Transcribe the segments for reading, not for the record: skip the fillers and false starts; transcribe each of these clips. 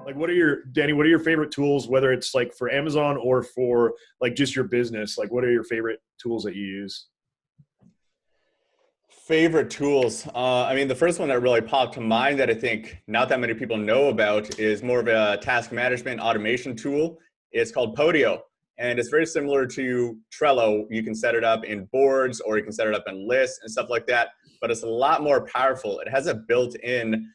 Like, Danny, what are your favorite tools, whether it's like for Amazon or for like just your business? Like, what are your favorite tools that you use? Favorite tools. I mean, the first one that really popped to mind that I think not that many people know about is more of a task management automation tool. It's called Podio, and it's very similar to Trello. You can set it up in boards or you can set it up in lists and stuff like that, but it's a lot more powerful. It has a built-in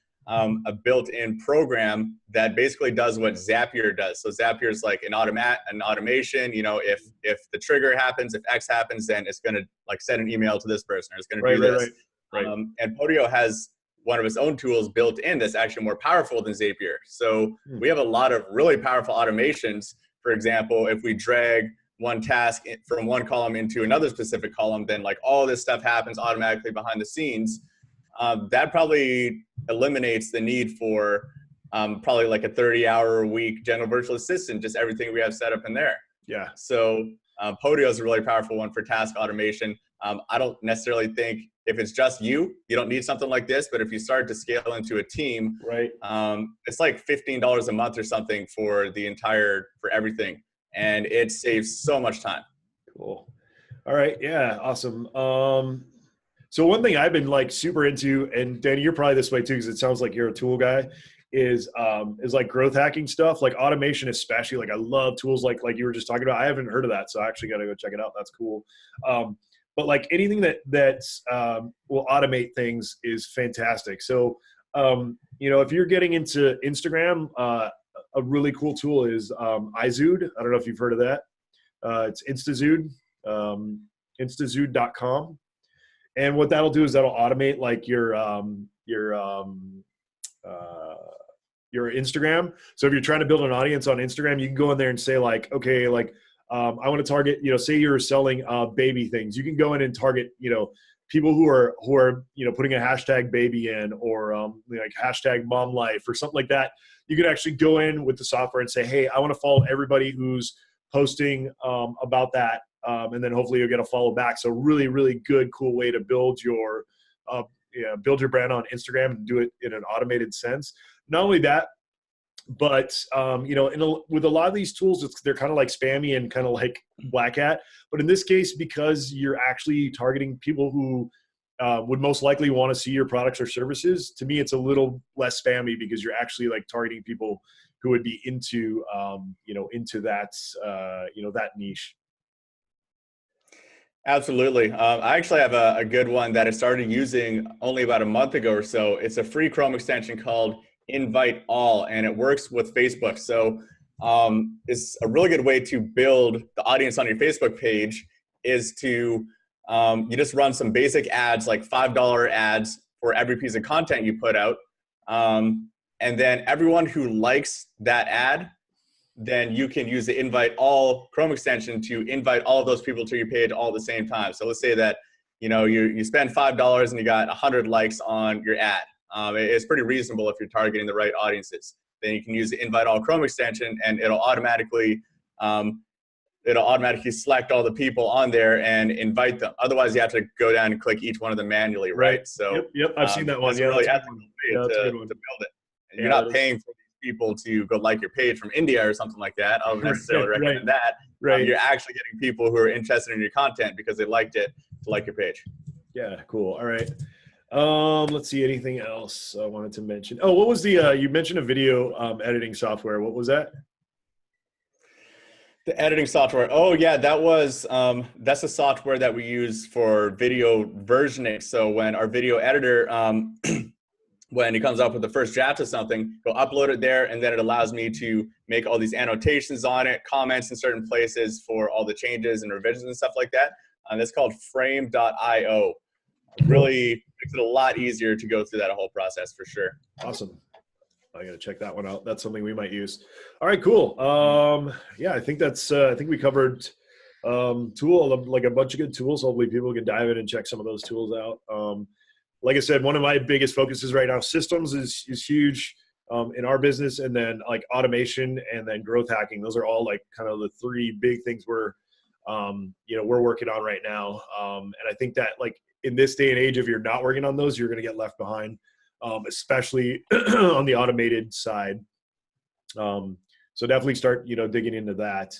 program that basically does what Zapier does. So Zapier is like an automation. You know, if the trigger happens, if X happens, then it's going to like send an email to this person, or it's going to do this. Right. And Podio has one of its own tools built in that's actually more powerful than Zapier. So we have a lot of really powerful automations. For example, if we drag one task from one column into another specific column, then like all this stuff happens automatically behind the scenes. That probably eliminates the need for probably like a 30-hour-a-week general virtual assistant, just everything we have set up in there. Yeah. So Podio is a really powerful one for task automation. I don't necessarily think if it's just you don't need something like this, but if you start to scale into a team, right, it's like $15 a month or something for everything. And it saves so much time. Cool. All right. Yeah. Awesome. So one thing I've been like super into, and Danny, you're probably this way too, because it sounds like you're a tool guy, is like growth hacking stuff, like automation, especially. Like I love tools like you were just talking about. I haven't heard of that, so I actually got to go check it out. That's cool. But like anything that will automate things is fantastic. So if you're getting into Instagram, a really cool tool is iZood. I don't know if you've heard of that. It's InstaZood, instazood.com. And what that'll do is that'll automate like your Instagram. So if you're trying to build an audience on Instagram, you can go in there and say like, okay, like I want to target, say you're selling baby things. You can go in and target, people who are putting a hashtag baby in, or like hashtag mom life or something like that. You can actually go in with the software and say, hey, I want to follow everybody who's posting about that. And then hopefully you'll get a follow back. So really, really good, cool way to build your brand on Instagram and do it in an automated sense. Not only that, but with a lot of these tools, they're kind of like spammy and kind of like black hat. But in this case, because you're actually targeting people who would most likely want to see your products or services, to me, it's a little less spammy because you're actually like targeting people who would be into that niche. Absolutely. I actually have a good one that I started using only about a month ago or so. It's a free Chrome extension called Invite All, and it works with Facebook. So it's a really good way to build the audience on your Facebook page is to you just run some basic ads, like $5 ads for every piece of content you put out. And then everyone who likes that ad, then you can use the Invite All Chrome extension to invite all of those people to your page all at the same time. So let's say that you spend $5 and you got 100 likes on your ad. It's pretty reasonable if you're targeting the right audiences. Then you can use the Invite All Chrome extension, and it'll automatically select all the people on there and invite them. Otherwise, you have to go down and click each one of them manually, right? So yep, I've seen that one. That's a really ethical way to build it. And you're not paying for these people to go like your page from India or something like that. I don't necessarily recommend that. Right. You're actually getting people who are interested in your content because they liked it to like your page. Yeah, cool. All right. Let's see, anything else I wanted to mention? Oh, what was you mentioned a video editing software. What was that? The editing software. Oh yeah, that's a software that we use for video versioning. So when our video editor, when he comes up with the first draft of something, he'll upload it there, and then it allows me to make all these annotations on it, comments in certain places for all the changes and revisions and stuff like that. And that's called frame.io. Really makes it a lot easier to go through that whole process for sure. Awesome. I got to check that one out. That's something we might use. All right, cool. Yeah, I think I think we covered like a bunch of good tools. Hopefully people can dive in and check some of those tools out. Like I said, one of my biggest focuses right now, systems is huge in our business, and then like automation and then growth hacking. Those are all like kind of the three big things we're working on right now. And I think that like in this day and age, if you're not working on those, you're going to get left behind, especially on the automated side. So definitely start, digging into that.